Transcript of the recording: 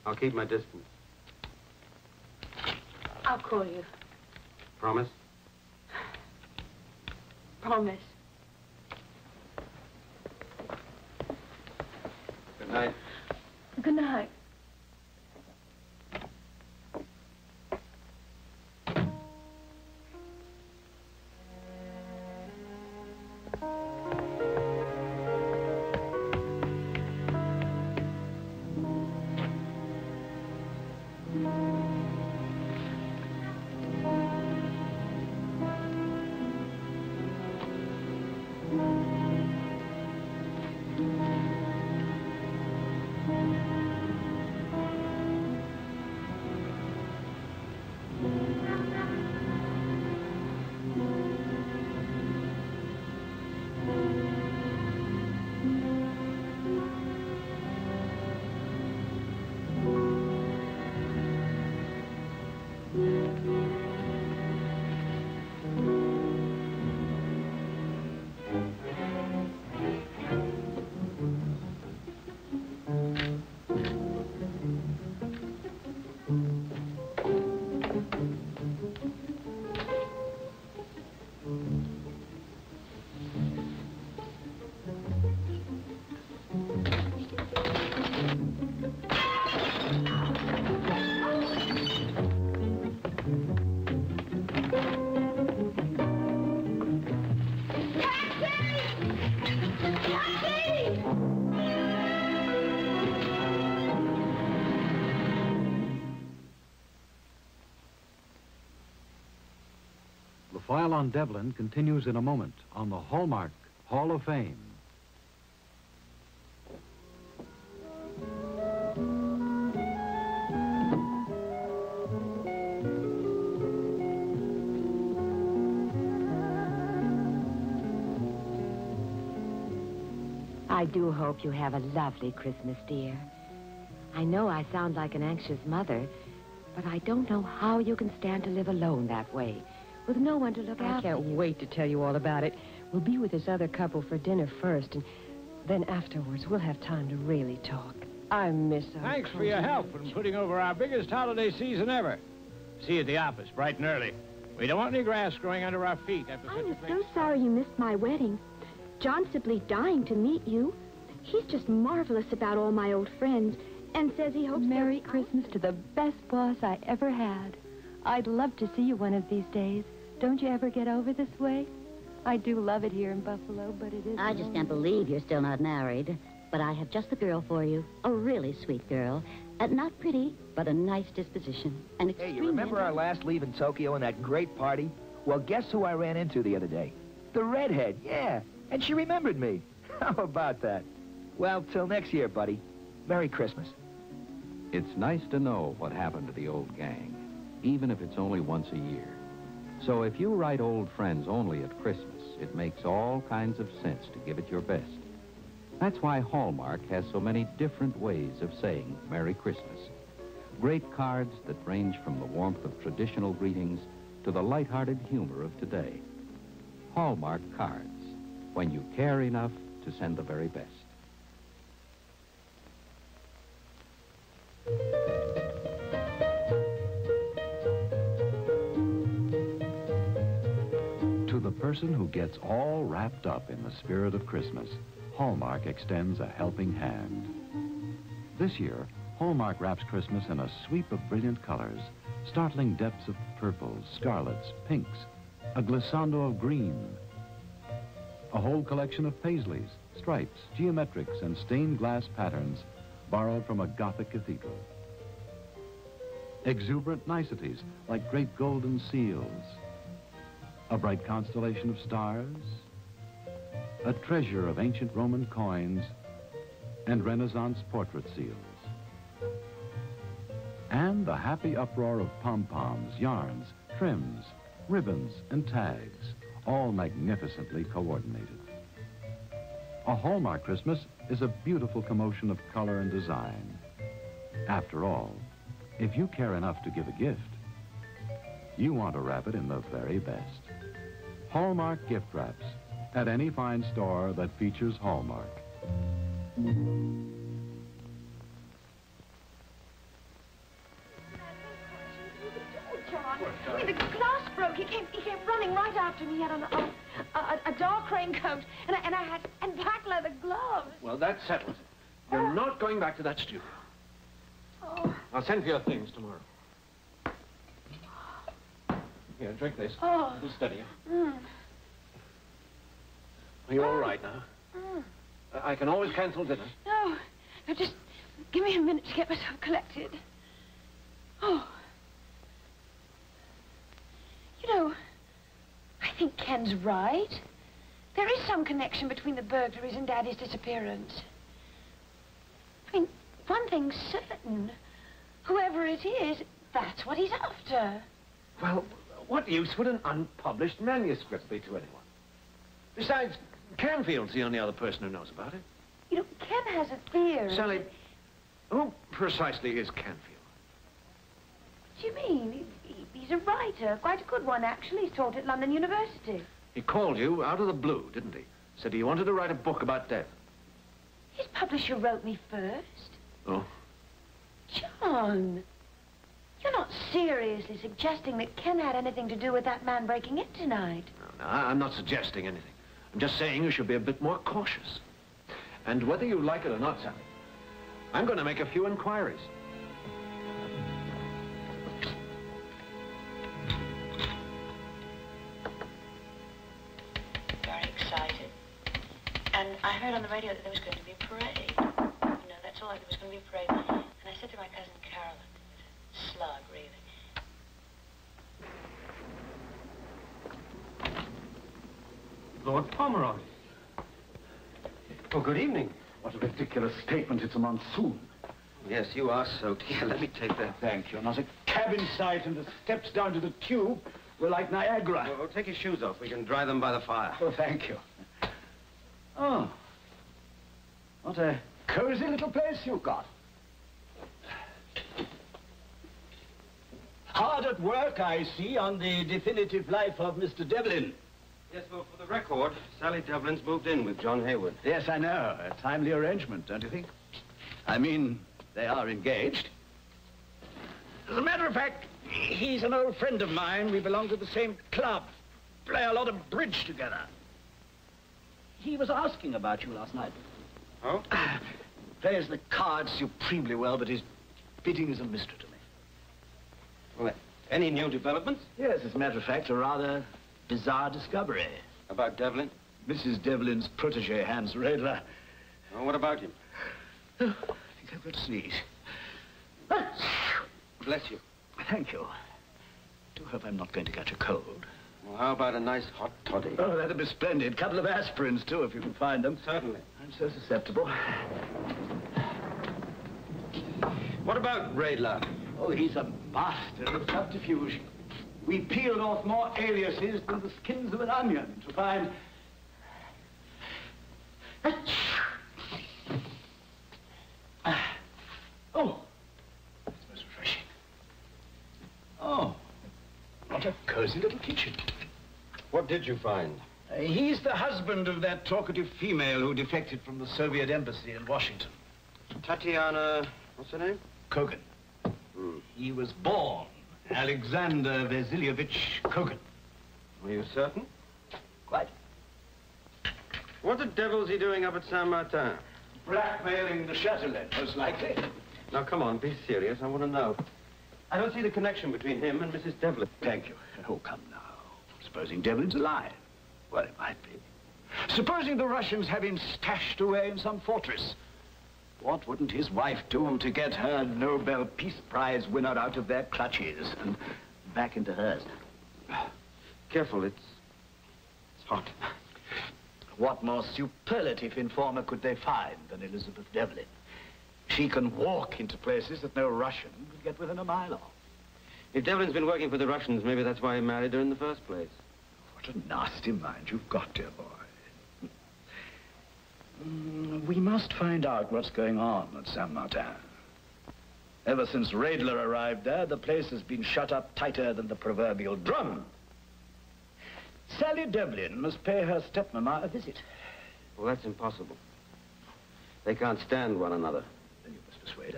I'll keep my distance. I'll call you. Promise? Promise. Good night. Good night. The file on Devlin continues in a moment on the Hallmark Hall of Fame. I do hope you have a lovely Christmas, dear. I know I sound like an anxious mother, but I don't know how you can stand to live alone that way, with no one to look after you. I can't wait to tell you all about it. We'll be with this other couple for dinner first, and then afterwards we'll have time to really talk. I miss our Thanks for your help in putting over our biggest holiday season ever. See you at the office, bright and early. We don't want any grass growing under our feet after such a I'm great... so sorry you missed my wedding. John's simply dying to meet you. He's just marvelous about all my old friends and says he hopes... Merry Christmas to the best boss I ever had. I'd love to see you one of these days. Don't you ever get over this way? I do love it here in Buffalo, but it is... I just can't believe you're still not married. But I have just the girl for you. A really sweet girl. Not pretty, but a nice disposition. And Hey, you remember our last leave in Tokyo and that great party? Well, guess who I ran into the other day? The redhead, yeah. And she remembered me. How about that? Well, till next year, buddy. Merry Christmas. It's nice to know what happened to the old gang, even if it's only once a year. So if you write old friends only at Christmas, it makes all kinds of sense to give it your best. That's why Hallmark has so many different ways of saying Merry Christmas. Great cards that range from the warmth of traditional greetings to the lighthearted humor of today. Hallmark cards, when you care enough to send the very best. To the person who gets all wrapped up in the spirit of Christmas, Hallmark extends a helping hand. This year, Hallmark wraps Christmas in a sweep of brilliant colors, startling depths of purples, scarlets, pinks, a glissando of green, a whole collection of paisleys, stripes, geometrics, and stained glass patterns borrowed from a Gothic cathedral. Exuberant niceties like great golden seals, a bright constellation of stars, a treasure of ancient Roman coins, and Renaissance portrait seals. And the happy uproar of pom-poms, yarns, trims, ribbons, and tags, all magnificently coordinated. A Hallmark Christmas is a beautiful commotion of color and design. After all, if you care enough to give a gift, you want to wrap it in the very best. Hallmark gift wraps at any fine store that features Hallmark. broke. He came running right after me. He had on a dark raincoat and I had black leather gloves. Well, that settles it. You're not going back to that studio. Oh. I'll send for your things tomorrow. Here, drink this. Oh. It'll steady you. Mm. Are you all right now? Mm. I can always cancel dinner. No, just give me a minute to get myself collected. Oh. You know, I think Ken's right. There is some connection between the burglaries and Daddy's disappearance. I mean, one thing's certain. Whoever it is, that's what he's after. Well, what use would an unpublished manuscript be to anyone? Besides, Canfield's the only other person who knows about it. You know, Ken has a theory. Sally, who precisely is Canfield? What do you mean? He's a writer, quite a good one, actually. He's taught at London University. He called you out of the blue, didn't he? Said he wanted to write a book about death. His publisher wrote me first. Oh? John, you're not seriously suggesting that Ken had anything to do with that man breaking in tonight? No, I'm not suggesting anything. I'm just saying you should be a bit more cautious. And whether you like it or not, Sally, I'm going to make a few inquiries. Very excited. And I heard on the radio that there was going to be a parade. You know, that's all. There was going to be a parade. And I said to my cousin Carolyn, it was a slug, really. Lord Pomeroy. Oh, good evening. What a ridiculous statement. It's a monsoon. Yes, you are soaked. Here, let me take that. Thank you. Not a cab in sight, and the steps down to the tube were like Niagara. Well, take your shoes off. We can dry them by the fire. Oh, thank you. Oh. What a cozy little place you've got. Hard at work, I see, on the definitive life of Mr. Devlin. Yes, well, for the record, Sally Devlin's moved in with John Hayward. Yes, I know. A timely arrangement, don't you think? I mean, they are engaged. As a matter of fact, he's an old friend of mine. We belong to the same club. Play a lot of bridge together. He was asking about you last night. Oh? Plays the cards supremely well, but his bidding is a mystery to me. Well, any new developments? Yes, as a matter of fact, a rather bizarre discovery. About Devlin? Mrs. Devlin's protege, Hans Radler. Oh, what about him? Oh, I think I've got to sneeze. Bless you. Thank you. Do hope I'm not going to catch a cold. Well, how about a nice hot toddy? Oh, that'd be splendid. Couple of aspirins, too, if you can find them. Certainly. I'm so susceptible. What about Radler? Oh, he's a master of subterfuge. We peeled off more aliases than the skins of an onion to find... Oh, that's most refreshing. Oh, what a cozy little kitchen. What did you find? He's the husband of that talkative female who defected from the Soviet embassy in Washington. Tatiana, what's her name? Kogan. He was born Alexander Vasilyevich Kogan. Are you certain? Quite. What the devil's he doing up at Saint-Martin? Blackmailing the Chatelaine, most likely. Now, come on, be serious. I want to know. I don't see the connection between him and Mrs. Devlin. Thank you. Oh, come now. Supposing Devlin's alive. Well, it might be. Supposing the Russians have him stashed away in some fortress. What wouldn't his wife do to get her Nobel Peace Prize winner out of their clutches and back into hers? Careful, it's hot. What more superlative informer could they find than Elizabeth Devlin? She can walk into places that no Russian could get within a mile of. If Devlin's been working for the Russians, maybe that's why he married her in the first place. What a nasty mind you've got, dear boy. We must find out what's going on at Saint-Martin. Ever since Radler arrived there, the place has been shut up tighter than the proverbial drum. Sally Devlin must pay her stepmama a visit. Well, that's impossible. They can't stand one another. Then you must persuade her.